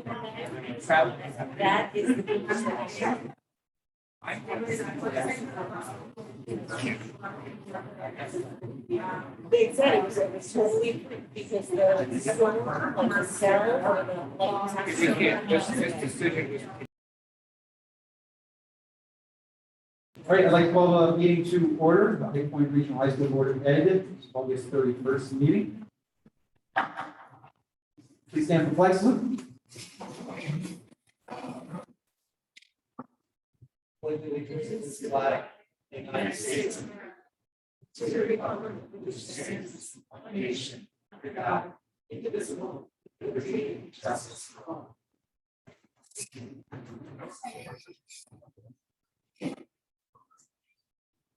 That is the percentage. They said it was totally because the cell or the like. We can't, this decision was. All right, I'd like to call the meeting to order, the High Point Regional High School Board of Ed, August 31st meeting. Please stand for flag salute. Pledge allegiance to the flag of the United States, to the republic which stands one nation, under God, indivisible, with liberty and justice for all.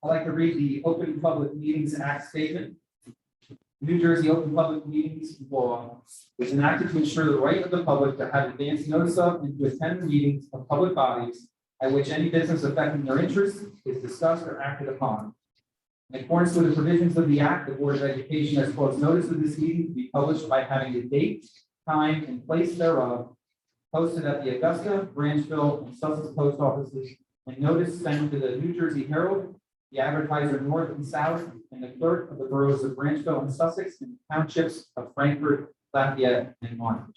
I'd like to read the Open Public Meetings Act statement. New Jersey Open Public Meetings Law was enacted to ensure the right of the public to have advance notice of and to attend the meetings of public bodies at which any business affecting their interests is discussed or acted upon. In accordance with the provisions of the Act, the Board of Education has caused notice of this meeting to be published by having a date, time, and place thereof posted at the Augusta, Branchville, and Sussex post offices, and notice sent to the New Jersey Herald, the Advertiser North and South, and the clerk of the boroughs of Branchville and Sussex, and the townships of Frankfort, Lafayette, and Monmouth.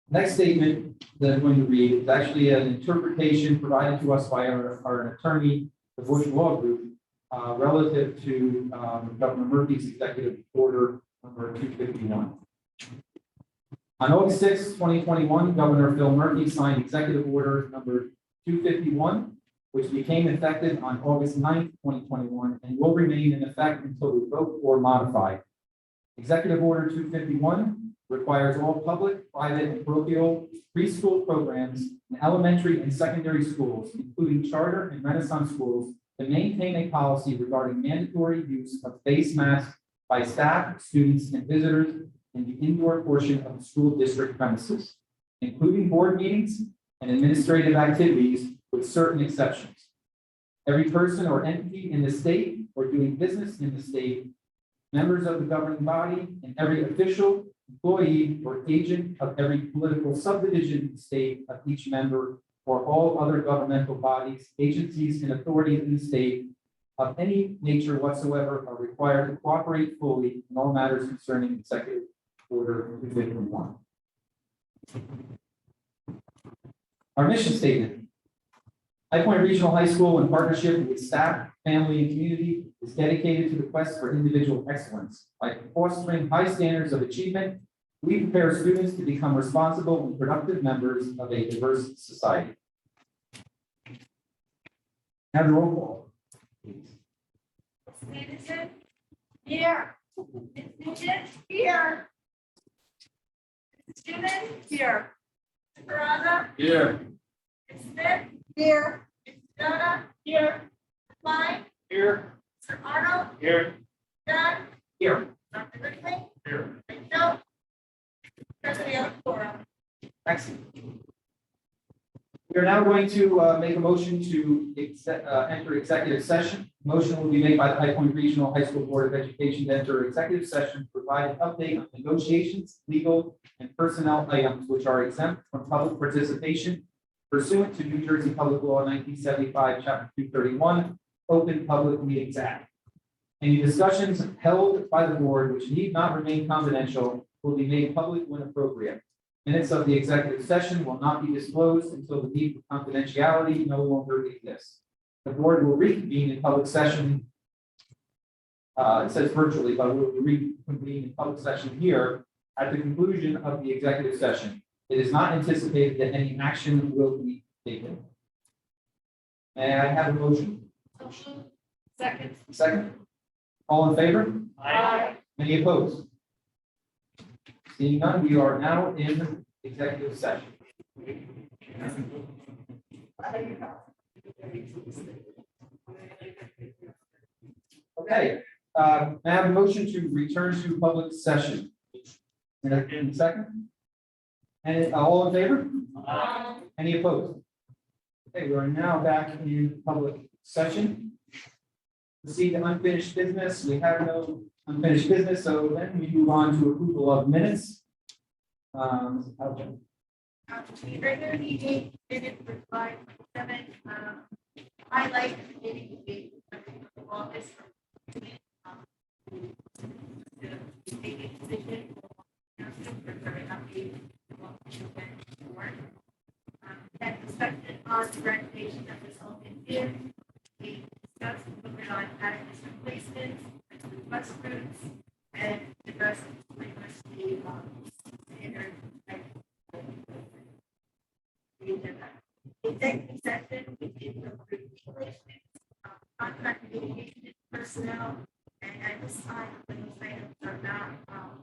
Next statement that I'm going to read is actually an interpretation provided to us by our attorney, the Bush Law Group, relative to Governor Murphy's executive order number 251. On August 6, 2021, Governor Phil Murphy signed executive order number 251, which became effective on August 9, 2021, and will remain in effect until revoked or modified. Executive Order 251 requires all public, private, and parochial preschool programs in elementary and secondary schools, including charter and Renaissance schools, to maintain a policy regarding mandatory use of face masks by staff, students, and visitors in the indoor portion of the school district premises, including board meetings and administrative activities, with certain exceptions. Every person or entity in the state or doing business in the state, members of the governing body, and every official, employee, or agent of every political subdivision in the state of each member, or all other governmental bodies, agencies, and authorities in the state of any nature whatsoever are required to cooperate fully in all matters concerning Executive Order 251. Our mission statement. High Point Regional High School, in partnership with staff, family, and community, is dedicated to the quest for individual excellence. By fostering high standards of achievement, we prepare students to become responsible and productive members of a diverse society. Now the roll call, please. Stevenson? Here. Nugent? Here. Stevens? Here. Serrano? Here. Smith? Here. Donna? Here. Klein? Here. Sir Arnold? Here. Dunn? Here. Dr. Ridley? Here. No. President Forum. Excellent. We are now going to make a motion to enter executive session. Motion will be made by the High Point Regional High School Board of Education to enter executive session, to provide an update on negotiations, legal, and personnel items which are exempt from public participation pursuant to New Jersey Public Law 1975, Chapter 231, Open Public Meetings Act. Any discussions held by the board which need not remain confidential will be made public when appropriate. Minutes of the executive session will not be disclosed until the need for confidentiality no longer exists. The board will reconvene in public session. It says virtually, but we'll reconvene in public session here at the conclusion of the executive session. It is not anticipated that any action will be taken. May I have a motion? Second. Second. All in favor? Aye. Any opposed? Seeing none, we are now in executive session. Okay, may I have a motion to return to public session? In a second. And all in favor? Aye. Any opposed? Okay, we are now back in public session. Proceed to unfinished business. We have no unfinished business, so then we move on to approval of minutes. The regular meeting minutes for 5/7, highlight the meeting date of August. The meeting decision. That discussion on the recommendation of this open bid. We discussed moving on adequate replacements, bus routes, and the rest is pretty much the standard. Executive session, we did approve regulations, contract negotiation personnel, and at this time, those items are not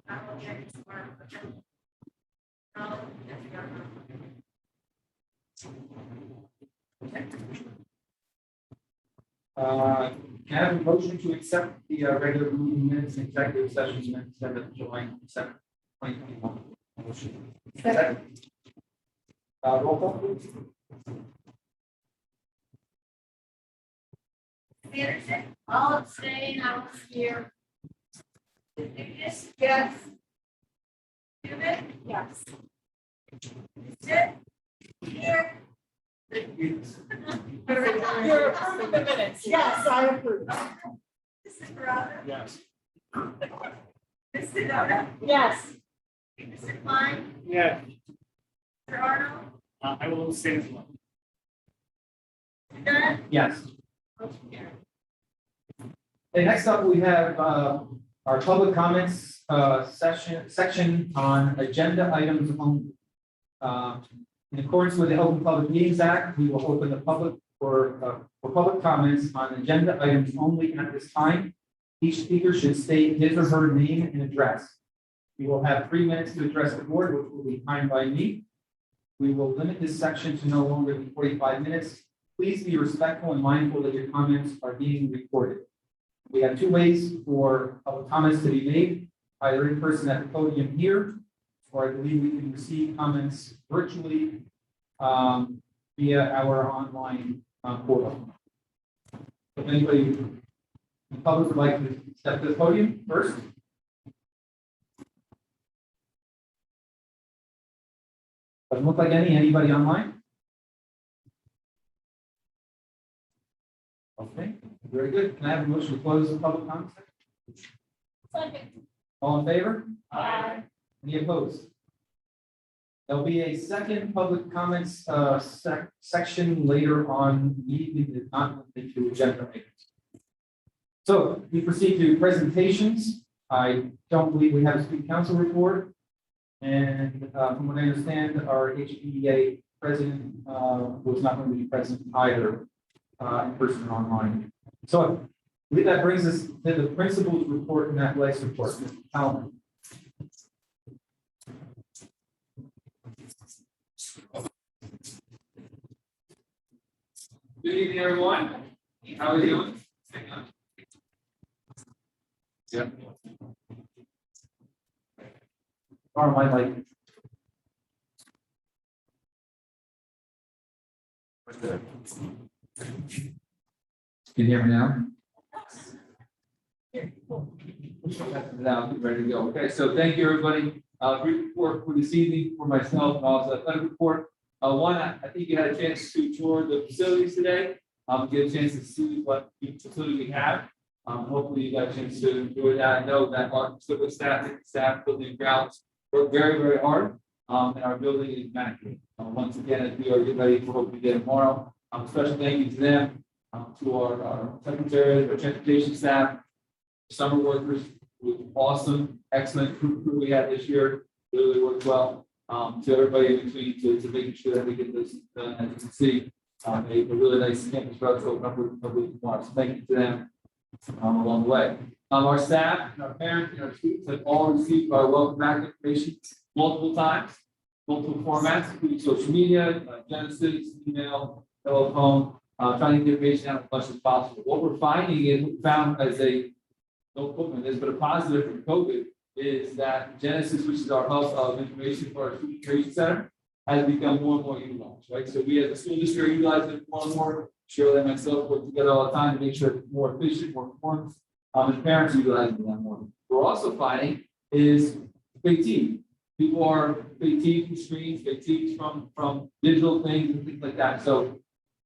all yet is for. Can I have a motion to accept the regular meeting minutes and executive session minutes of July 7th, 2021? Motion. Second. Roll call, please. Anderson, all abstain, I was here. Yes. Yes. Newman? Yes. Sit. Here. You're approving the minutes. Yes, I approve. Mr. Corrado? Yes. Mr. Noda? Yes. Mr. Klein? Yeah. Mr. Arnold? I will stay as well. Mr. Dunn? Yes. Motion carried. Okay, next up, we have our public comments section on agenda items only. In accordance with the Open Public Meetings Act, we will open the public for public comments on agenda items only at this time. Each speaker should state his or her name and address. We will have 3 minutes to address the board, which will be timed by me. We will limit this section to no longer than 45 minutes. Please be respectful and mindful that your comments are being recorded. We have 2 ways for public comments to be made, either in person at the podium here, or I believe we can receive comments virtually via our online portal. If anybody in the public would like to step to the podium first. Doesn't look like anybody online? Okay, very good. Can I have a motion to close the public comment section? Second. All in favor? Aye. Any opposed? There'll be a second public comments section later on, the evening that not limited to agenda items. So we proceed to presentations. I don't believe we have a student council report. And from what I understand, our HPEA president was not going to be present either in person or online. So I believe that brings us to the principal's report and athletics report. Mr. Talman. Good evening, everyone. How are you doing? Yeah. Or am I like? Can you hear me now? Now, ready to go. Okay, so thank you, everybody. Brief report for this evening for myself and also athletic report. One, I think you had a chance to tour the facilities today. Get a chance to see what facility we have. Hopefully you got a chance to enjoy that. I know that our facility staff, building and grounds work very, very hard. And our building is immaculate. Once again, as we are getting ready for what we get tomorrow. Special thank you to them, to our secretaries, our transportation staff, summer workers. It was awesome, excellent crew we had this year. Really worked well. To everybody in between to making sure that we get this done. As you can see, a really nice campus for us to open up with tomorrow. So thank you to them along the way. Our staff and our parents and our students have all received our welcome back information multiple times, multiple formats, including social media, Genesis, email, telephone, trying to get information out as much as possible. What we're finding is, we found as don't quote me on this, but a positive from COVID is that Genesis, which is our hub of information for our student creation center, has become more and more utilized, right? So we as a school district are utilizing it more and more. Shirley and myself work together all the time to make sure it's more efficient, more performance. And parents are utilizing that more. What we're also finding is big team. people are fatigued from screens, fatigued from digital things and things like that. So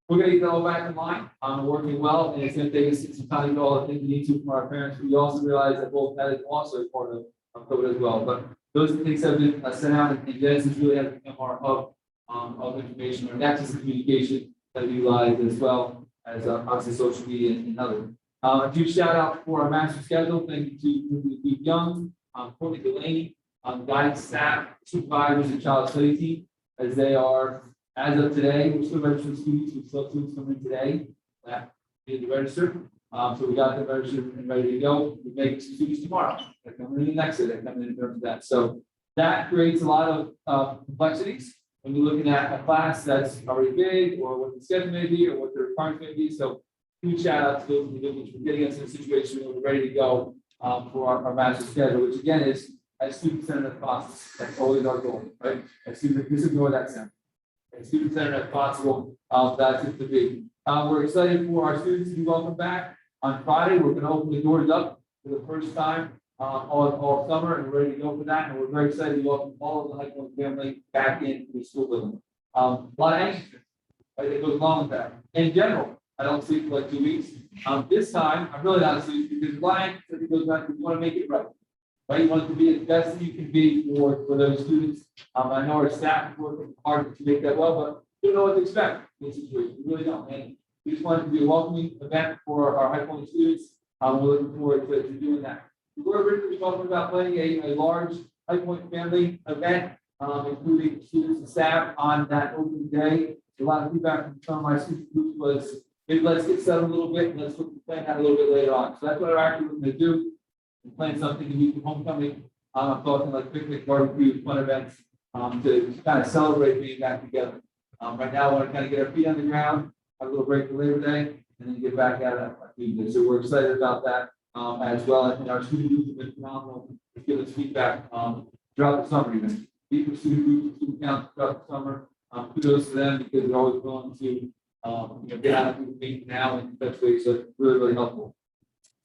we're gonna get that all back in line, working well, and it's gonna take us some time to do all the things we need to from our parents. We also realize that both that is also part of COVID as well. But those things have been sent out, and Genesis really has become our hub of information, or nexus of communication that we utilize as well as obviously social media and others. A huge shout out for our master schedule. Thank you to Steve Young, Courtney Delaney, guidance staff, supervisors, and child study team, as they are, as of today, we're still registering students. We still have students coming in today. That need to register. So we got them registered and ready to go. We make students tomorrow. They're coming in the next day. They're coming in terms of that. So that creates a lot of complexities when you're looking at a class that's already big, or what the schedule may be, or what the requirements may be. So huge shout out to those individuals for getting us in a situation where we're ready to go for our master schedule, which again is as student-centered as possible. That's always our goal, right? As student, ignore that sound. As student-centered as possible, that's it to be. We're excited for our students to be welcome back on Friday. We're going to open the doors up for the first time all summer, and we're ready to go for that. And we're very excited to welcome all of the high school family back into the school building. A lot of anxiousness, right, that goes along with that. In general, I don't sleep for like 2 weeks. This time, I'm really not sleeping because Ryan said he goes back, you want to make it right. Right, you want it to be as best as you can be for those students. I know our staff is working hard to make that well, but we don't know what to expect in this situation. We really don't. And we just want it to be a welcoming event for our high school students. We're looking forward to doing that. We're originally talking about planning a large High Point family event, including students and staff on that opening day. A lot of feedback from some of my student groups was, maybe let's get settled a little bit and let's plan that a little bit later on. So that's what we're actually going to do. Plan something to meet the homecoming. I'm talking like picnic, barbecue, fun events to kind of celebrate being back together. Right now, I want to kind of get our feet on the ground, have a little break for Labor Day, and then get back at it. So we're excited about that as well. And our student groups have been phenomenal to give us feedback throughout the summer, even. People, student groups, student council throughout the summer. Kudos to them because they're always willing to get out of the meeting now and touch base. So it's really, really helpful.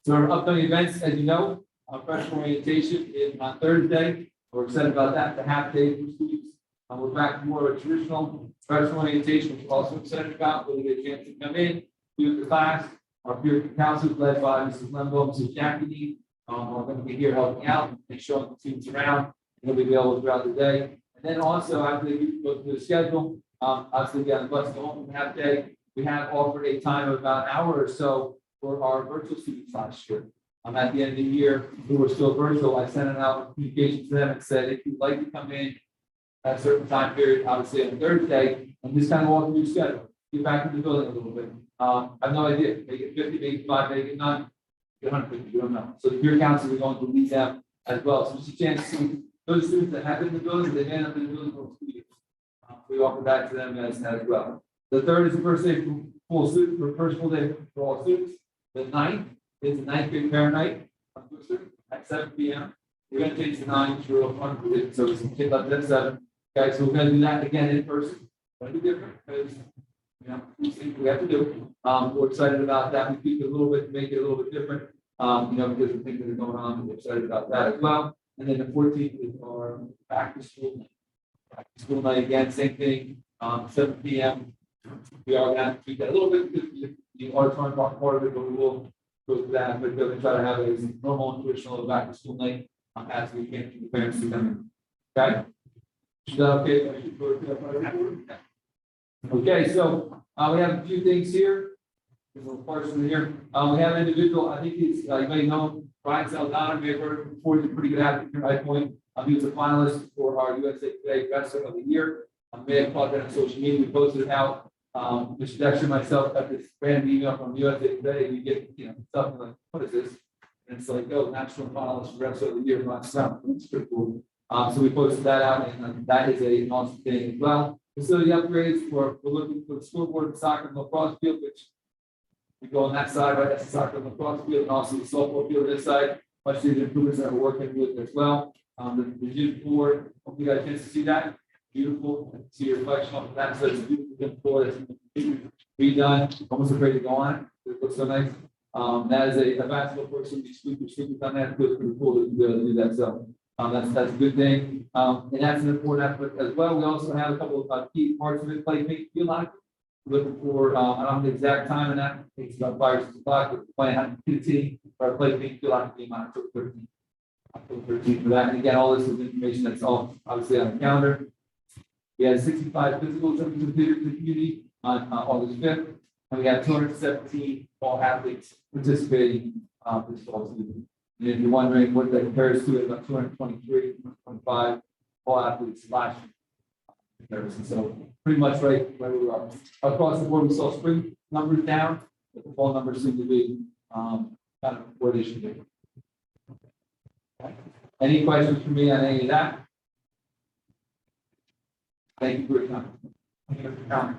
So our upcoming events, as you know, freshman orientation is on Thursday. We're excited about that. The half day for students. We're back to more of a traditional freshman orientation, which we're also excited about. We'll get a chance to come in, do the class. Our peer council led by Mrs. Lembo and Mrs. Jackie are going to be here helping out and showing the students around. They'll be available throughout the day. And then also, after they go through the schedule, obviously get on the bus go home from half day. We have offered a time of about an hour or so for our virtual students last year. At the end of the year, we were still virtual. I sent out a communication to them and said, if you'd like to come in at a certain time period, obviously on Thursday, and just kind of walk through your schedule, get back into the building a little bit. I have no idea. Make it 50, make it 5, make it 9, get 150, we don't know. So the peer council is going to lead them as well. So just a chance to see those students that have been in the building, they may not have been in the building for 2 years. We offer that to them as well. The third is the first day for full students, for first full day for all students. The 9th is the 9th grade parent night at 7 p.m. We're going to change the 9 to real fun with it, so it's going to take up at 7. Okay, so we're going to do that again in person. Going to be different because we have to do it. We're excited about that. We tweak it a little bit to make it a little bit different. Because of things that are going on, we're excited about that as well. And then the 14th is our back to school night. Back to school night again, same thing. 7 p.m. We are going to tweak that a little bit because the auditorium part of it, but we will go through that. But we're going to try to have a normal and traditional back to school night as we can for the parents to come in. Okay. Is that okay? Okay, so we have a few things here. There's a little portion here. We have an individual, I think he's, you may know, Brian Saldana, may have heard of him before. He's a pretty good athlete here at High Point. He was a finalist for our USA Today Wrestler of the Year. I may have caught that on social media. We posted it out. Mr. Dexter and myself got this random email from USA Today. You get, something like, what is this? And it's like, oh, national finalist for Wrestler of the Year. It's pretty cool. So we posted that out, and that is an awesome thing as well. Facility upgrades, we're looking for the scoreboard, soccer and lacrosse field, which we go on that side, right? That's the soccer and lacrosse field, and also the softball field this side. Much of the improvements that we're working with as well. The gym floor, hope you got a chance to see that. Beautiful. See your reflection off of that. So it's a beautiful gym floor that's redone, almost afraid to go on. It looks so nice. That is a basketball court, so we sweep on that. It feels pretty cool to be able to do that. So That's a good thing. And that's an important aspect as well. We also have a couple of key parts of it, play, make, feel like. Looking for, I don't have the exact time in that, it's about 5 or 6 o'clock, but the plan has PT, or play, make, feel like being on October 13th for that. And again, all this is information that's all obviously on the calendar. We had 65 physicals that we completed in the community on August 5th, and we have 217 all athletes participating this fall season. And if you're wondering what that compares to, it's about 223, 225 all athletes last year. Comparison. So pretty much right where we are. Across the board, we saw spring numbers down, but the fall numbers seem to be kind of where they should be. Any questions for me on any of that? Thank you for your time. Thank you for your comment.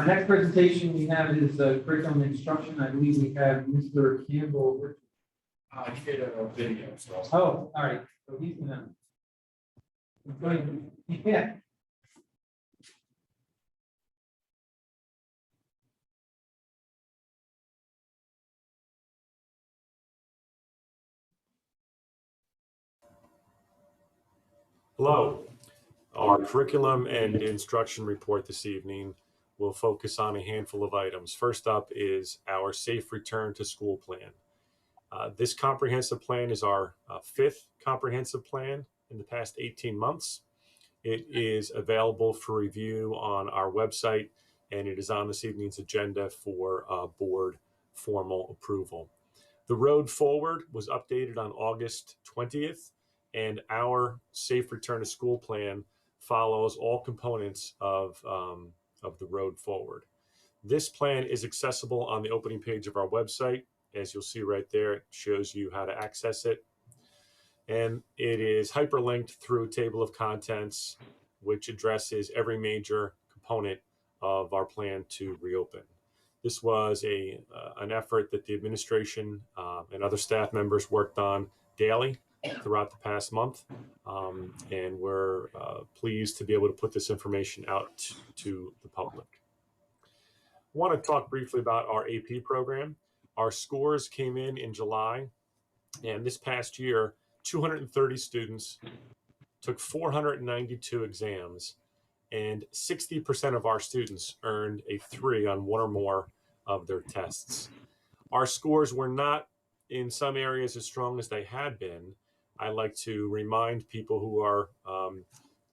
Next presentation we have is curriculum instruction. I believe we have Mr. Campbell. I did a video, so. Oh, all right. So he's gonna. Yeah. Hello. Our curriculum and instruction report this evening will focus on a handful of items. First up is our safe return to school plan. This comprehensive plan is our fifth comprehensive plan in the past 18 months. It is available for review on our website, and it is on this evening's agenda for board formal approval. The road forward was updated on August 20th, and our safe return to school plan follows all components of the road forward. This plan is accessible on the opening page of our website. As you'll see right there, it shows you how to access it. And it is hyperlinked through a table of contents, which addresses every major component of our plan to reopen. This was an effort that the administration and other staff members worked on daily throughout the past month. And we're pleased to be able to put this information out to the public. I want to talk briefly about our AP program. Our scores came in July, and this past year, 230 students took 492 exams, and 60% of our students earned a 3 on one or more of their tests. Our scores were not in some areas as strong as they had been. I like to remind people who are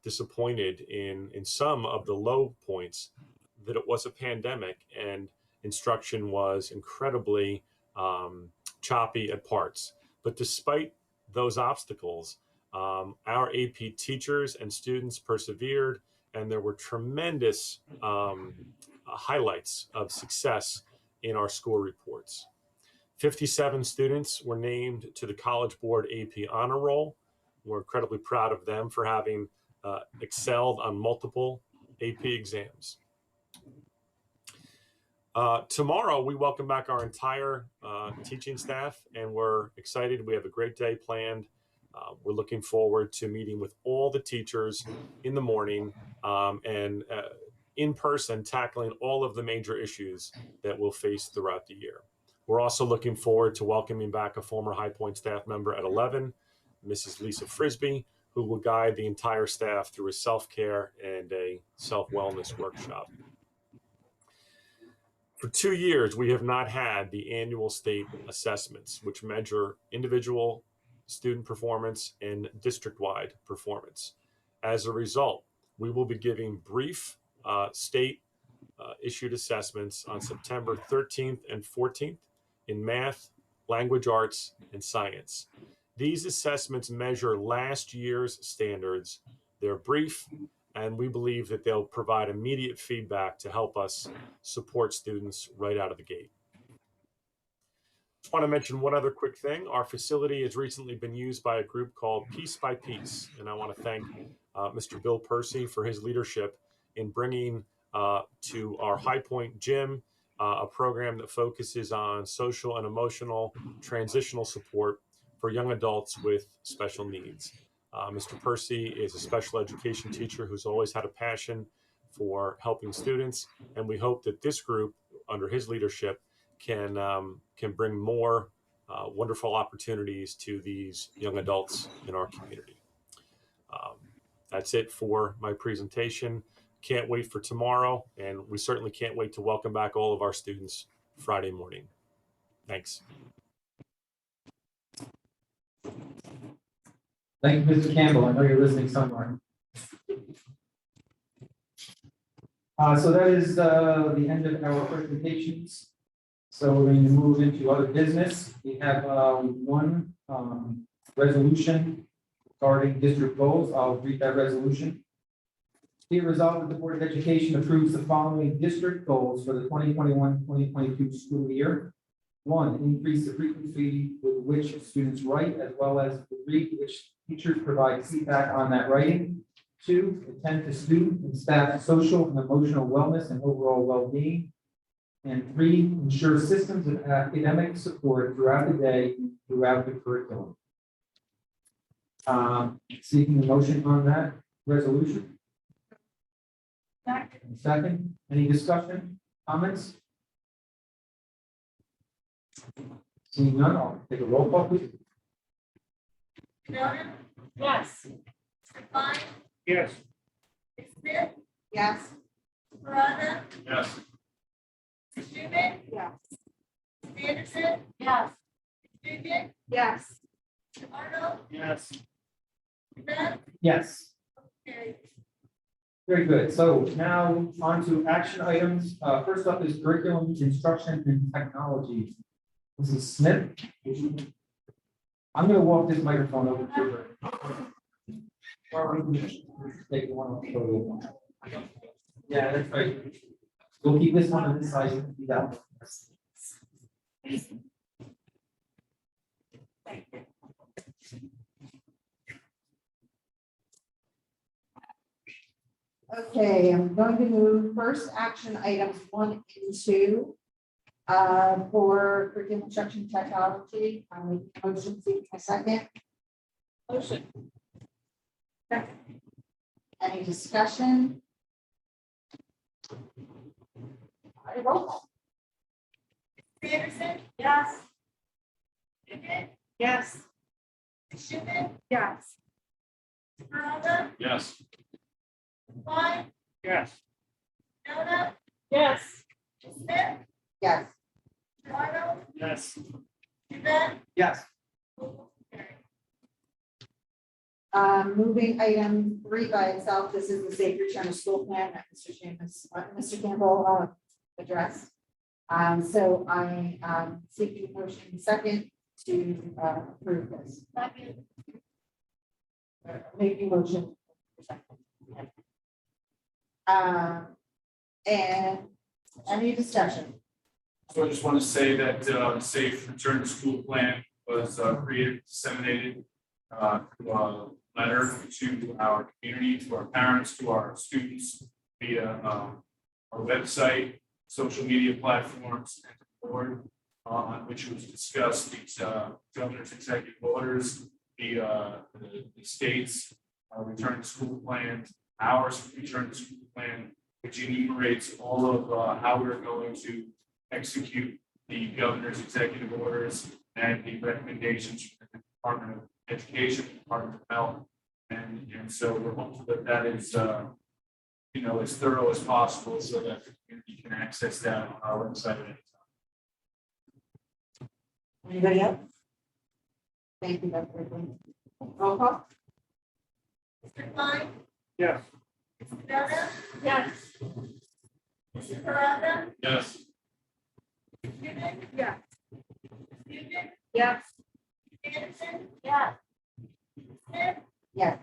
disappointed in some of the low points that it was a pandemic and instruction was incredibly choppy at parts. But despite those obstacles, our AP teachers and students persevered, and there were tremendous highlights of success in our score reports. 57 students were named to the College Board AP Honor Roll. We're incredibly proud of them for having excelled on multiple AP exams. Tomorrow, we welcome back our entire teaching staff, and we're excited. We have a great day planned. We're looking forward to meeting with all the teachers in the morning and in person, tackling all of the major issues that we'll face throughout the year. We're also looking forward to welcoming back a former High Point staff member at 11, Mrs. Lisa Frisbee, who will guide the entire staff through a self-care and a self-wellness workshop. For 2 years, we have not had the annual state assessments, which measure individual student performance and district-wide performance. As a result, we will be giving brief state issued assessments on September 13th and 14th in math, language arts, and science. These assessments measure last year's standards. They're brief, and we believe that they'll provide immediate feedback to help us support students right out of the gate. Just want to mention one other quick thing. Our facility has recently been used by a group called Piece by Piece, and I want to thank Mr. Bill Percy for his leadership in bringing to our High Point gym a program that focuses on social and emotional transitional support for young adults with special needs. Mr. Percy is a special education teacher who's always had a passion for helping students, and we hope that this group, under his leadership, can bring more wonderful opportunities to these young adults in our community. That's it for my presentation. Can't wait for tomorrow, and we certainly can't wait to welcome back all of our students Friday morning. Thanks. Thank you, Mr. Campbell. I know you're listening somewhere. So that is the end of our presentations. So we're going to move into other business. We have one resolution regarding district goals. I'll read that resolution. Be it resolved that the Board of Education approves the following district goals for the 2021-2022 school year. 1, increase the frequency with which students write, as well as the degree to which teachers provide feedback on that writing. 2, attend to student and staff social and emotional wellness and overall well-being. And 3, ensure systems of academic support throughout the day, throughout the curriculum. Seeking a motion on that resolution. Second, any discussion, comments? Seeing none, I'll take a roll call, please. Fiona, Yes. Mr. Klein, Yes. Ms. Smith, Yes. Mr. Parada, Yes. Ms. Schuman, Yes. Ms. Anderson, Yes. Ms. Dugan, Yes. Mr. Arnold, Yes. Ms. Beth, Yes. carried. Very good. So now on to action items. First up is curriculum, instruction, and technology. Mrs. Smith. I'm going to walk this microphone over to her. Or we can take one off the podium. Yeah, that's right. We'll keep this one on this side. Yeah. Okay, I'm going to move first action items 1 and 2 for curriculum instruction technology. I'm making a motion, seeking a second. Motion. Any discussion? All right, roll call. Ms. Anderson, Yes. Dugan, Yes. Ms. Schuman, Yes. Mr. Parada, Yes. Ms. Klein, Yes. Fiona, Yes. Ms. Smith, Yes. Mr. Arnold, Yes. Ms. Beth, Yes. carried. Moving item 3 by itself, this is the safe return to school plan that Mr. Campbell addressed. So I seeking motion second to approve this. Second. Making motion. And any discussion? So I just want to say that the safe return to school plan was created, disseminated through a letter to our community, to our parents, to our students via our website, social media platforms, and the board on which it was discussed these governor's executive orders, the state's return to school plan, our return to school plan, which enumerates all of how we're going to execute the governor's executive orders and the recommendations from the Department of Education, Department of Health. And so we're hopeful that that is, as thorough as possible so that the community can access that on our website at any time. Anybody else? Thank you, Dr. Ridley. Roll call? Mr. Klein, Yes. Ms. Fiona, Yes. Mr. Parada, Yes. Ms. Schuman, Yes. Ms. Dugan, Yes. Ms. Anderson, Yes. Ms. Smith, Yes.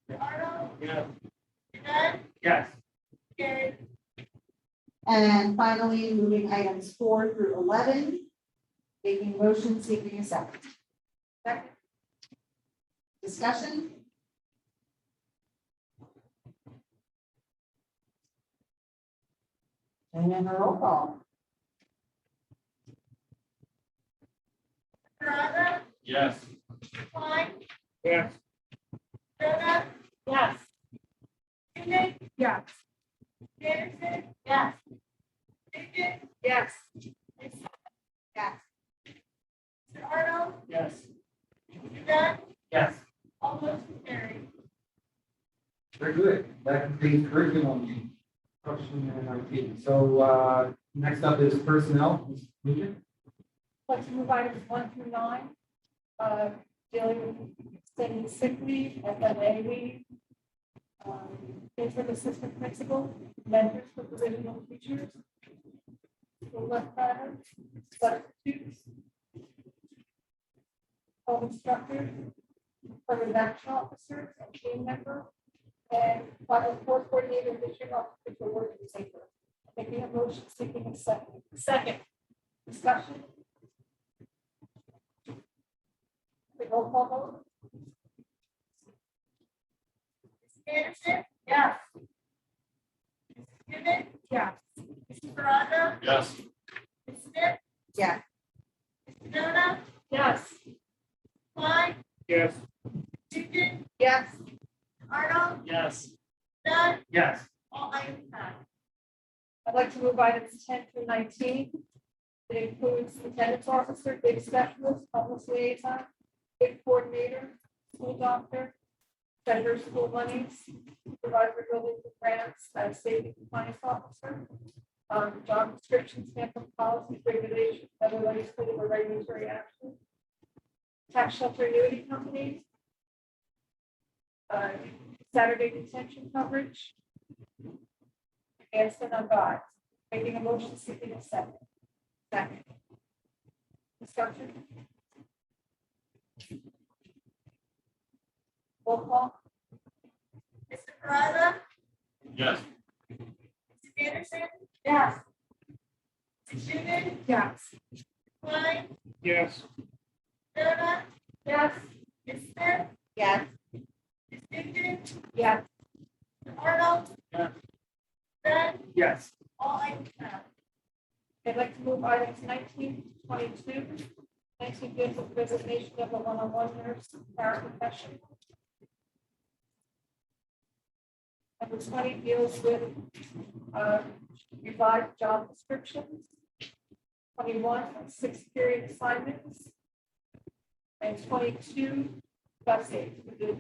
Mr. Arnold, Yes. Ms. Beth, Yes. carried. And finally, moving items 4 through 11. Making motion, seeking a second. Second. Discussion? And then a roll call. Parada, Yes. Klein, Yes. Fiona, Yes. Dugan, Yes. Anderson, Yes. Dugan, Yes. Ms. Yes. Mr. Arnold, Yes. Dunn, Yes. all motion carried. Very good. That completes curriculum. Instruction and IT. So, next up is personnel. Ms. Nugent? Let's move items 1 through 9. Dealing with extended sick leave, FMA leave. Interim assistant principal, mentors for provisional teachers. School left planner, substitutes. Home instructor, affirmative action officers, and team member. And final fourth coordinator, and district officer for work and safer. Making a motion, seeking a second. Second. Discussion. The roll call vote. Mrs. Anderson, Yes. Mrs. Newman, Yes. Mr. Parada, Yes. Ms. Smith, Yes. Mr. Donna, Yes. Klein, Yes. Nugent, Yes. Arnold, Yes. Dunn, Yes. all items passed. I'd like to move items 10 through 19. It includes attendance officer, big specialist, homeless liaison, big coordinator, school doctor, senator school monies, supervisor building grants, safety compliance officer, job descriptions, sample policies, regulations, other legislative or regulatory action, tax shelter annuity companies, Saturday detention coverage, and on guard. Making a motion, seeking a second. Second. Discussion. Roll call. Mr. Parada, Yes. Mrs. Anderson, Yes. Mrs. Newman, Yes. Klein, Yes. Donna, Yes. Ms. Smith, Yes. Ms. Nugent, Yes. Mr. Arnold, Yes. Dunn, Yes. all items passed. I'd like to move items 19 to 22. 19 deals with resignation of a one-on-one nurse paraprofessional. Number 20 deals with revised job descriptions. 21, 6-period assignments. And 22, bus aids for the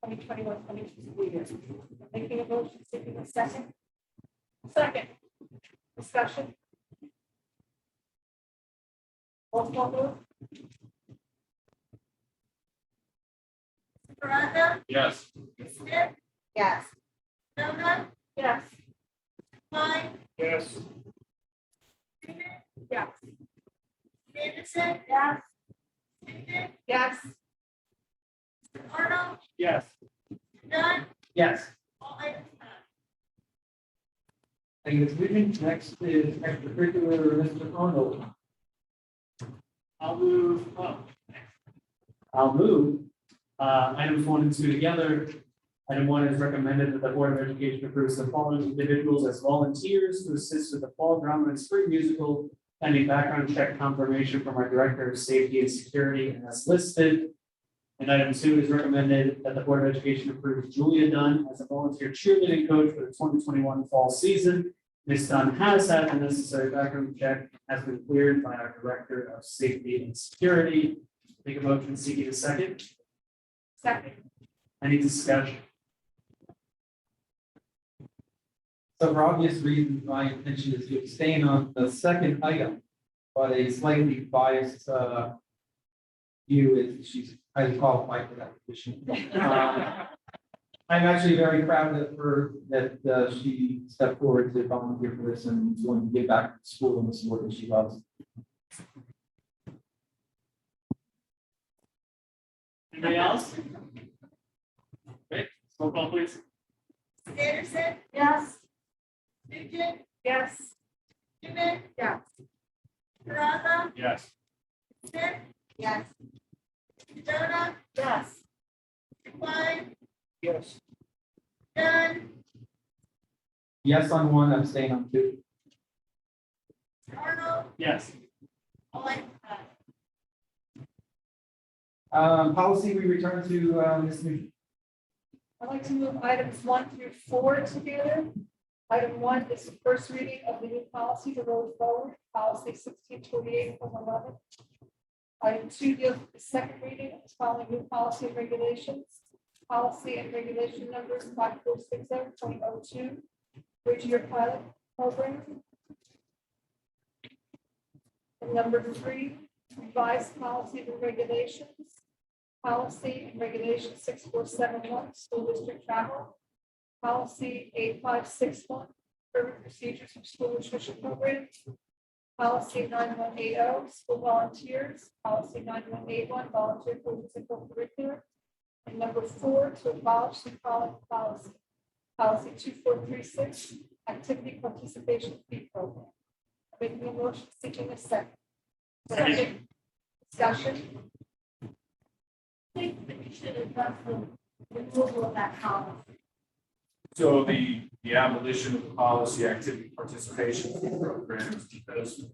2021-22 school year. Making a motion, seeking a second. Second. Discussion. Roll call vote. Mr. Parada, Yes. Ms. Smith, Yes. Donna, Yes. Klein, Yes. Newman, Yes. Anderson, Yes. Nugent, Yes. Mr. Arnold, Yes. Dunn, Yes. all items passed. Thank you, Ms. Nugent. Next is extracurricular, Mr. Arnold. I'll move, items 1 and 2 together. Item 1 is recommended that the Board of Education approves the following individuals as volunteers to assist with the fall drama and spring musical, pending background check confirmation from our Director of Safety and Security and as listed. And item 2 is recommended that the Board of Education approves Julia Dunn as a volunteer cheerleading coach for the 2021 fall season. Ms. Dunn has had the necessary background check, has been cleared by our Director of Safety and Security. Make a motion seeking a second. Second. Any discussion? So for obvious reasons, my intention is to abstain on the second item, but a slightly biased view is she's highly qualified for that position. I'm actually very proud of her that she stepped forward to volunteer for this and is going to give back to school and the sport that she loves. Anybody else? Great, roll call please. Ms. Anderson, Yes. Nugent, Yes. Newman, Yes. Parada, Yes. Smith, Yes. Mr. Donna, Yes. Mr. Klein, Yes. Dunn, Yes on 1, abstain on 2. Mr. Arnold, Yes. all items passed. Policy, we return to Ms. Nugent. I'd like to move items 1 through 4 together. Item 1 is the first reading of the new policy to roll forward, policy 1628 from 11. Item 2 deals with the second reading of the following new policy and regulations. Policy and regulation numbers 5460.02, bridge-year pilot program. And number 3, revised policies and regulations. Policy and regulation 6471, school district travel. Policy 8561, urban procedures for school nutrition programs. Policy 9180, school volunteers. Policy 9181, volunteer coaches and co-curricular. And number 4, to abolish the following policy. Policy 2436, activity participation fee program. Making a motion seeking a second. Second. Discussion. I think that you should address the removal of that policy. So the abolition of the policy activity participation programs, because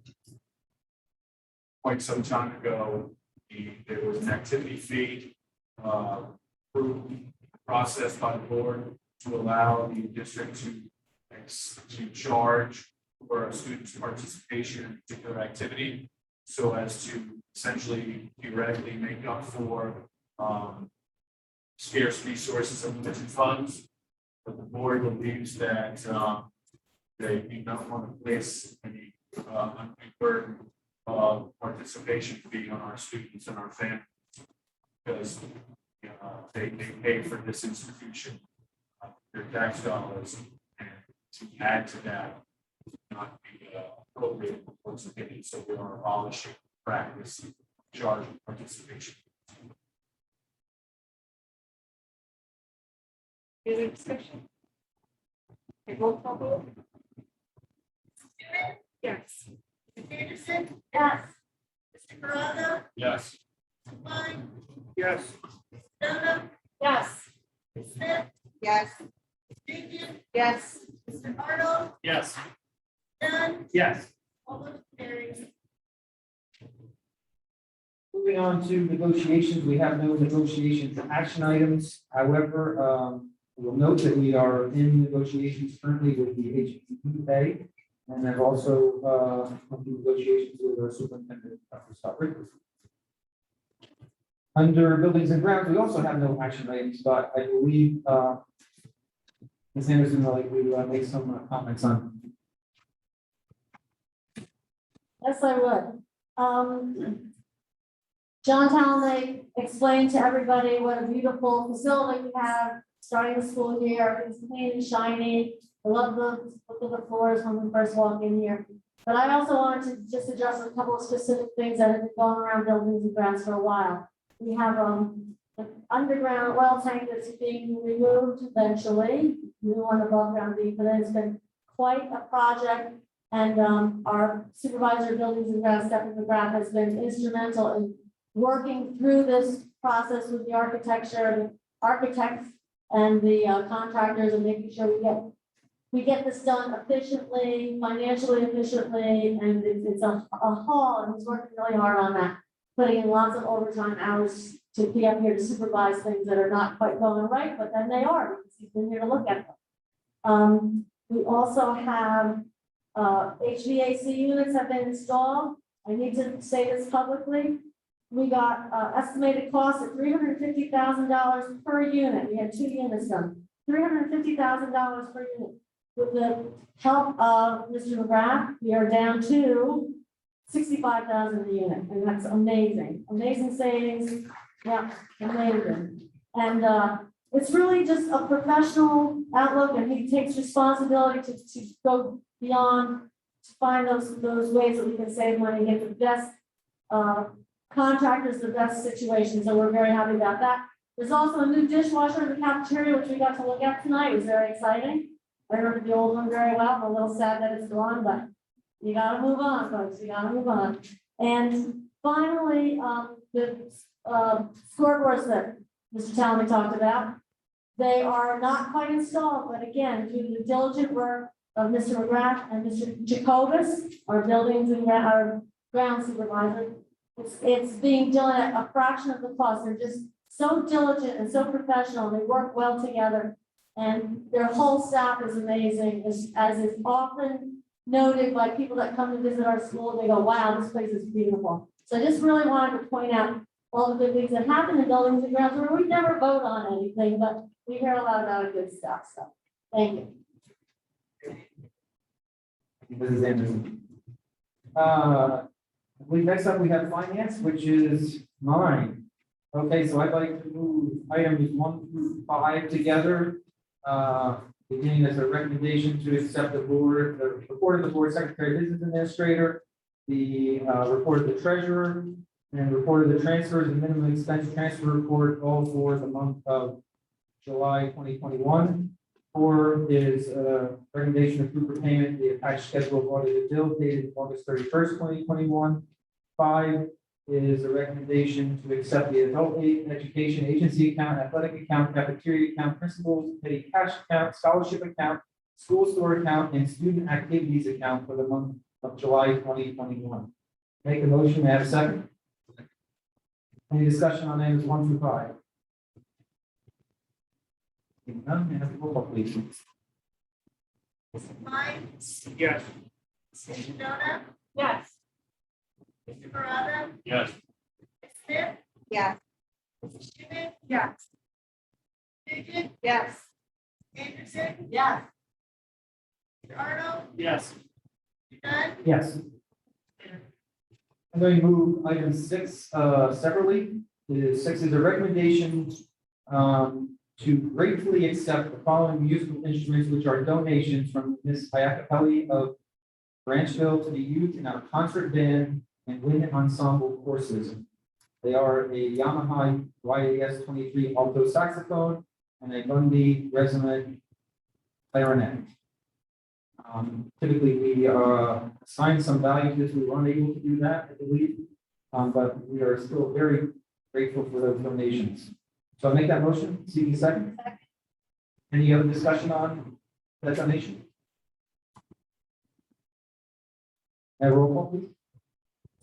quite some time ago, there was an activity fee approved, processed by the board to allow the district to charge for a student's participation in a particular activity, so as to essentially theoretically make up for scarce resources and limited funds. But the board believes that they do not want to place any burden of participation fee on our students and our families, because they pay for this institution, their tax dollars, and to add to that not be appropriate for board's opinion. So we are abolishing practice charge participation. Any discussion? Okay, roll call vote. Stewart, Yes. Mr. Anderson? Yes. Mr. Carago? Yes. Mr. Klein? Yes. Ms. Dono? Yes. Ms. Smith? Yes. Ms. Jenkins? Yes. Mr. Arnold? Yes. Dunn? Yes. All those carries. Moving on to negotiations, we have no negotiations action items. However, we'll note that we are in negotiations currently with the HPRHS and have also negotiations with our superintendent, Dr. Scott Rickard. Under buildings and grounds, we also have no action items, but I believe Ms. Anderson would like to make some comments on. Yes, I would. John Talnay explained to everybody what a beautiful facility we have, starting the school year. It's clean and shiny. I love the look of the floors when we first walk in here. But I also wanted to just address a couple of specific things that have been going around buildings and grounds for a while. We have an underground well tank that's being removed eventually, new one above ground being, but it's been quite a project. And our supervisor of buildings and grounds, Stephanie McGrath, has been instrumental in working through this process with the architects and the contractors, and making sure we get this done efficiently, financially efficiently, and it's a haul, and he's working really hard on that, putting in lots of overtime hours to be up here to supervise things that are not quite going right, but then they are, because he's been here to look at them. We also have HVAC units have been installed. I need to say this publicly. We got estimated cost of $350,000 per unit. We had 2 units done. $350,000 per unit. With the help of Mr. McGrath, we are down to $65,000 a unit, and that's amazing. Amazing savings. Yeah, amazing. And it's really just a professional outlook, and he takes responsibility to go beyond, to find those ways that we can save money, get the best contractors, the best situation. So we're very happy about that. There's also a new dishwasher in the cafeteria, which we got to look at tonight. It was very exciting. I remember the old one very well. I'm a little sad that it's gone, but you gotta move on, folks. You gotta move on. And finally, the scoreboards that Mr. Talman talked about, they are not quite installed, but again, through the diligent work of Mr. McGrath and Mr. Jacobus, our buildings and our ground supervisor, it's being done at a fraction of the cost. They're just so diligent and so professional. They work well together, and their whole staff is amazing, as is often noted by people that come to visit our school. They go, wow, this place is beautiful. So I just really wanted to point out all the good things that happen in buildings and grounds where we never vote on anything, but we hear a lot about good stuff. So thank you. Mrs. Anderson. Next up, we have finance, which is mine. Okay, so I'd like to move items 1 through 5 together. Beginning as a recommendation to accept the report of the board secretary, business administrator, the report of the treasurer, and report of the transfers and minimum expense transfer report, all for the month of July 2021. 4 is a recommendation of approve payment, the attached schedule of audited bills dated August 31st, 2021. 5 is a recommendation to accept the adult education agency account, athletic account, cafeteria account, principals, petty cash account, scholarship account, school store account, and student activities account for the month of July 2021. Make a motion, may I have a second? Any discussion on items 1 through 5? Seeing none, may I have a roll call, please? Mr. Klein, Yes. Mrs. Sedona, Yes. Mr. Parada, Yes. Ms. Smith, Yes. Mrs. Schuman, Yes. Nugent, Yes. Anderson, Yes. Mr. Arnold, Yes. Mr. Dunn, Yes. I'm going to move item 6 separately. 6 is a recommendation to gratefully accept the following musical instruments, which are donations from Ms. Iacopelli of Branchville to be used in our concert band and wind ensemble courses. They are a Yamaha YAS 23 alto saxophone and a Bundy resonant clarinet. Typically, we assign some value to this. We weren't able to do that, I believe, but we are still very grateful for those donations. So I'll make that motion. Seeking second. Any other discussion on that donation? And roll call, please.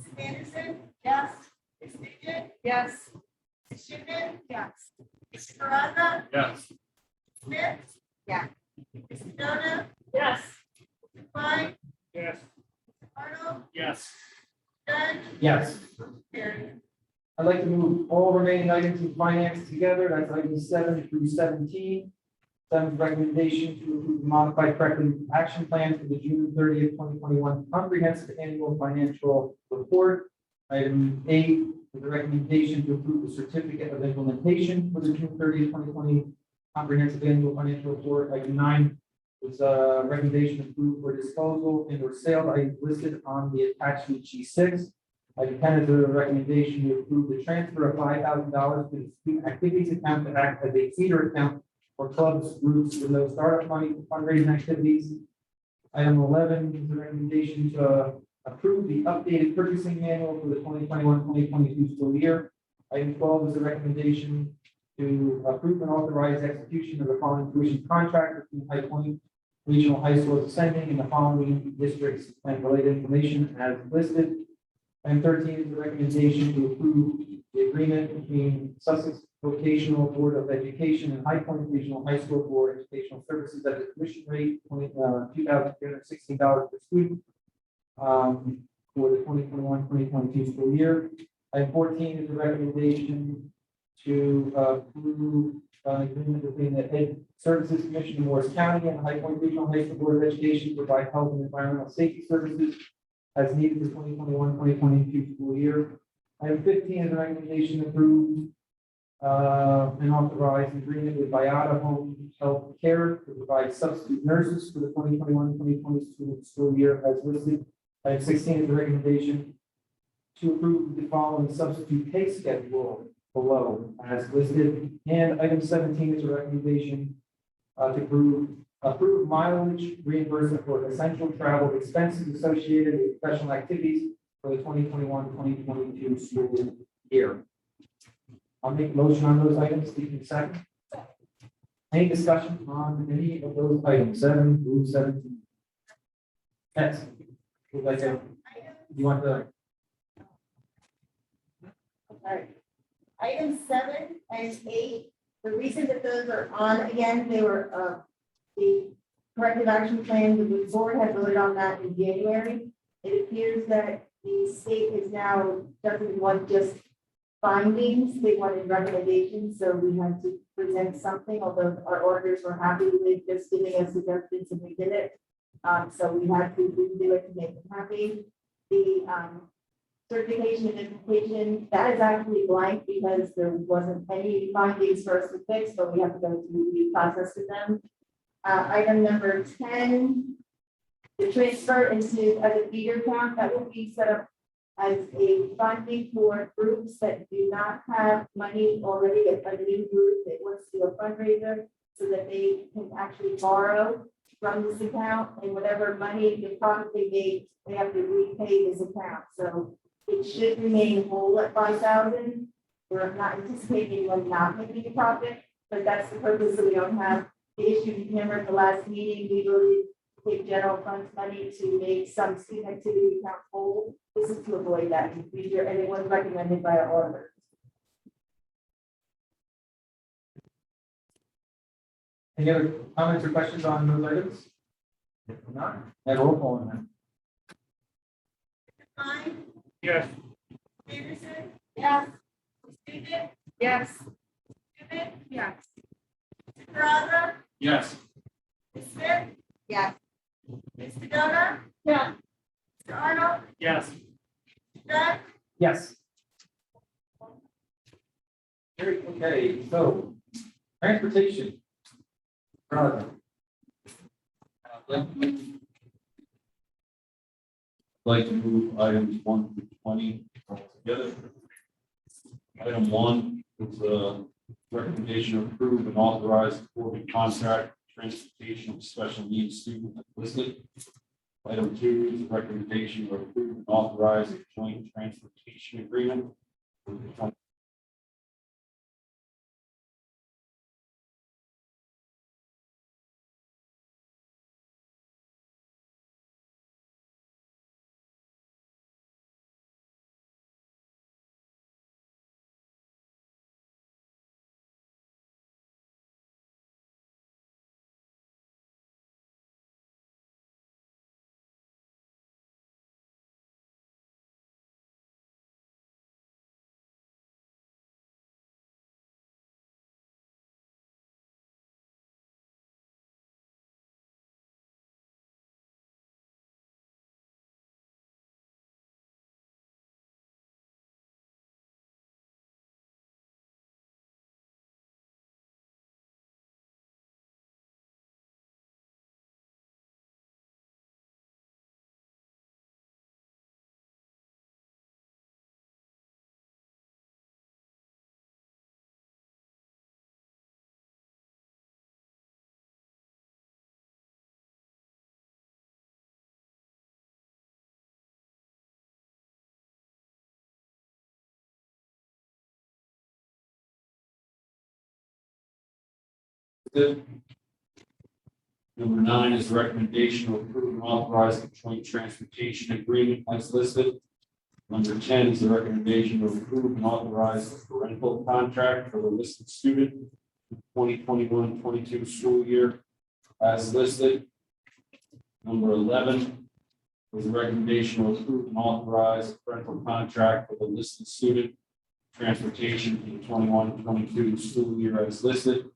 Mrs. Anderson, Yes. Ms. Nugent, Yes. Mrs. Schuman, Yes. Mr. Parada, Yes. Smith. Yeah. Ms. Sedona, Yes. Mr. Klein, Yes. Mr. Arnold, Yes. Dunn, Yes. carried. I'd like to move all remaining items in finance together. That's items 7 through 17. 7th recommendation to approve the modified corrective action plan for the June 30th, 2021 comprehensive annual financial report. Item 8 is a recommendation to approve the certificate of implementation for the June 30th, 2020 comprehensive annual financial report. Item 9 is a recommendation approved for disposal and or sale items listed on the attachment G6. Item 10 is a recommendation to approve the transfer of $5,000 to the student activities account to act as a feeder account for clubs, groups with no startup money for fundraising activities. Item 11 is a recommendation to approve the updated purchasing manual for the 2021-2022 school year. Item 12 is a recommendation to approve and authorize execution of the following tuition contract between High Point Regional High School Ascending and the following districts and related information as listed. And 13 is a recommendation to approve the agreement between Sussex Vocational Board of Education and High Point Regional High School for educational services at the tuition rate $2,316 per student for the 2021-2022 school year. Item 14 is a recommendation to approve an agreement between the Ed Services Commission of Morris County and High Point Regional High School Board of Education to provide health and environmental safety services as needed for 2021-2022 school year. Item 15 is a recommendation to approve and authorize an agreement with Viata Home Health Care to provide substitute nurses for the 2021-2022 school year as listed. Item 16 is a recommendation to approve the following substitute pay schedule below as listed. And item 17 is a recommendation to approve mileage reimbursement for essential travel expenses associated with professional activities for the 2021-2022 school year. I'll make a motion on those items. Speaking second. Any discussion on any of those items, 7 through 17? Yes. Would like to, you want to? Alright. Item 7 and 8, the reason that those are on again, they were, the corrective action plan, the board had voted on that in January. It appears that the state is now, doesn't want just findings, they wanted recommendations, so we had to present something, although our auditors were happy with just giving us suggestions and we did it. So we had to do it to make them happy. The certification and implementation, that is actually blank because there wasn't any findings for us to fix, but we have to go through the process with them. Item number 10, the transfer into as a feeder account that will be set up as a funding for groups that do not have money already, if a new group that wants to do a fundraiser, so that they can actually borrow from this account, and whatever money, the profit they make, they have to repay this account. So it should remain whole at 5,000. We're not anticipating anyone not making a profit, but that's the purpose, so we don't have the issue. You remember at the last meeting, we really take general funds money to make some student activity account whole. This is to avoid that in the future, and it was recommended by our auditor. Any other comments or questions on those items? If not, I roll call on that. Klein, Yes. Peterson, Yes. Stuckey, Yes. Newman, Yes. Mr. Caraza, Yes. Ms. Smith, Yes. Mr. Donna, Yeah. Mr. Arnold, Yes. Mr. Dunn, Yes. Okay, so transportation. Like to move items 1 through 20 all together. Item 1 is a recommendation to approve and authorize the quarterly contract for transportation of special needs student listed. Item 2 is a recommendation to approve and authorize a joint transportation agreement with the Number 9 is a recommendation to approve and authorize the joint transportation agreement as listed. Number 10 is a recommendation to approve and authorize the parental contract for the listed student 2021-22 school year as listed. Number 11 is a recommendation to approve and authorize the parental contract for the listed student transportation for the 21-22 school year as listed.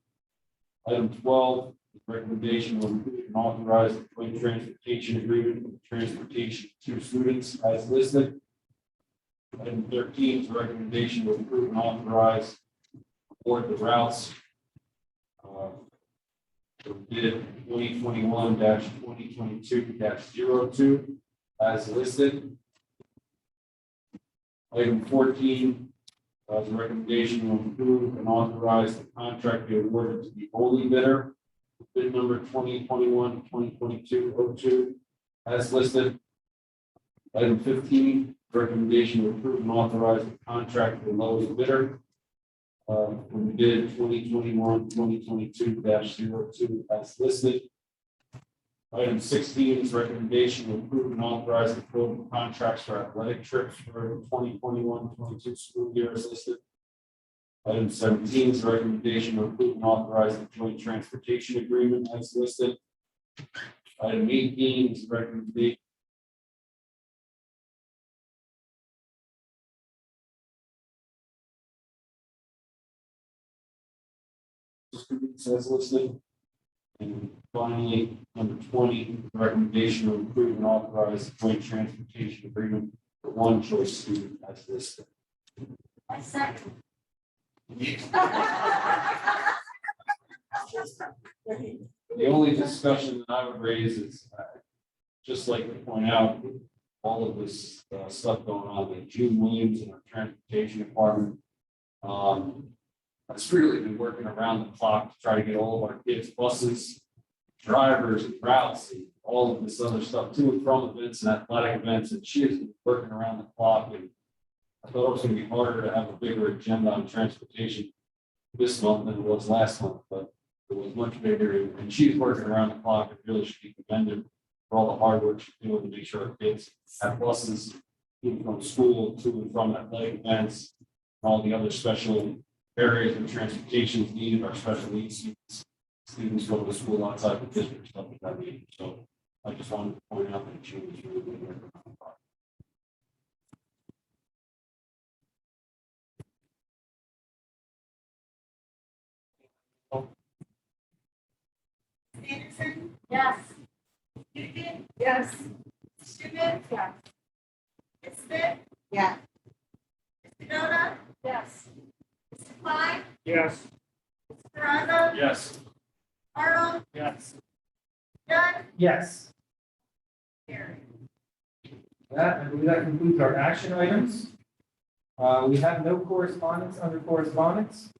Item 12, recommendation to approve and authorize the joint transportation agreement with transportation to students as listed. Item 13 is a recommendation to approve and authorize award the routes for bid 2021-2022-02 as listed. Item 14 is a recommendation to approve and authorize the contract be awarded to the only bidder, bid number 2021-2022-02 as listed. Item 15, recommendation to approve and authorize the contract for the lowest bidder from bid 2021-2022-02 as listed. Item 16 is recommendation to approve and authorize the approval of contracts for athletic trips for 2021-22 school year as listed. Item 17 is a recommendation to approve and authorize the joint transportation agreement as listed. Item 18 is recommendation. Students as listed. And finally, number 20, recommendation to approve and authorize joint transportation agreement for one choice student as listed. I second. The only discussion that I would raise is, just like to point out, all of this stuff going on with June Williams in our transportation department. That's really been working around the clock to try to get all of our kids' buses, drivers, and routes, and all of this other stuff to and from events and athletic events, and she has been working around the clock. And I thought it was going to be harder to have a bigger agenda on transportation this month than it was last month, but it was much bigger, and she's working around the clock and really should be commended for all the hard work she's doing to make sure our kids have buses even from school to and from athletic events, and all the other special areas of transportation needed, our special needs students go to school outside the district, stuff like that. So I just wanted to point out that she was really working around the clock. Anderson, Yes. Dugan, Yes. Stuman, Yes. Ms. Smith, Yeah. Mr. Noda, Yes. Mr. Klein, Yes. Mr. Peraza, Yes. Arnold, Yes. Dunn, Yes. carried. That, I believe that concludes our action items. We have no correspondence under correspondence.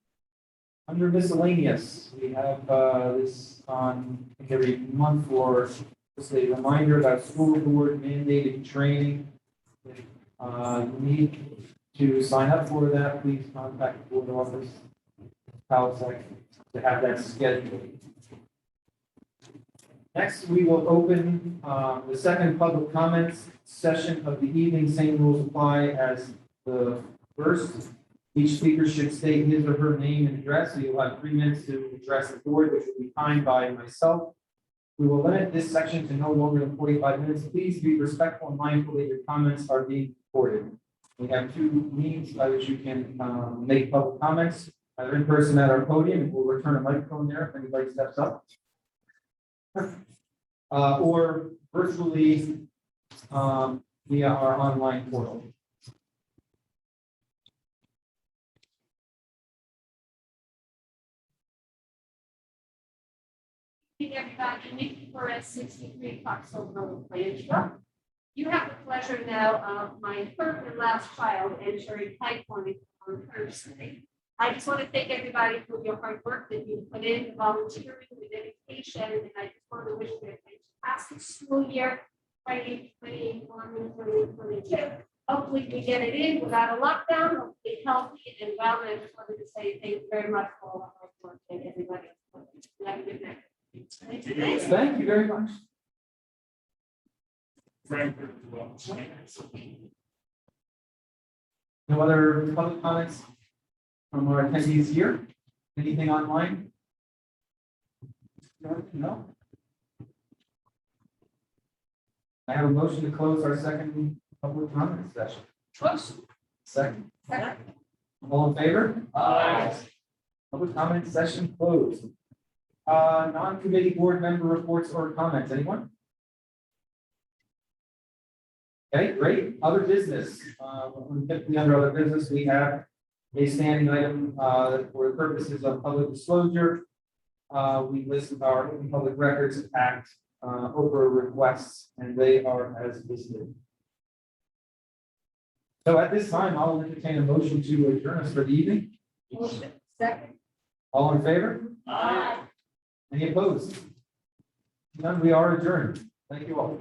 Under miscellaneous, we have this on every month for just a reminder about school board mandated training. You need to sign up for that, please contact the board office, Palisade, to have that scheduled. Next, we will open the second public comments session of the evening. Same rules apply as the first. Each speaker should state his or her name and address, so you'll have 3 minutes to address the board, which will be timed by myself. We will limit this section to no longer than 45 minutes. Please be respectful and mindful that your comments are being recorded. We have 2 means by which you can make public comments, either in person at our podium, and we'll return a microphone there if anybody steps up. Or virtually via our online portal. Good evening, everybody. Nikki Perez, 63 Foxhole Road, Blanchard. You have the pleasure now of my third and last child entering High Point on Thursday. I just want to thank everybody for your hard work that you put in, the volunteering, the dedication, and I just want to wish you a fantastic school year, 2021 and 2022. Hopefully we get it in without a lockdown, hopefully healthy and well. And I just wanted to say thank you very much for all the hard work and everybody. Have a good night. Thank you very much. No other public comments from our attendees here? Anything online? No? I have a motion to close our second public comment session. Second. All in favor? Aye. Public comment session closed. Non-committee board member reports or comments, anyone? Okay, great. Other business. Typically under other business, we have a standing item for the purposes of public disclosure. We list our Open Public Records Act Oprah requests, and they are as listed. So at this time, I'll entertain a motion to adjourn us for the evening. Motion. Second. All in favor? Aye. Any opposed? None, we are adjourned. Thank you all.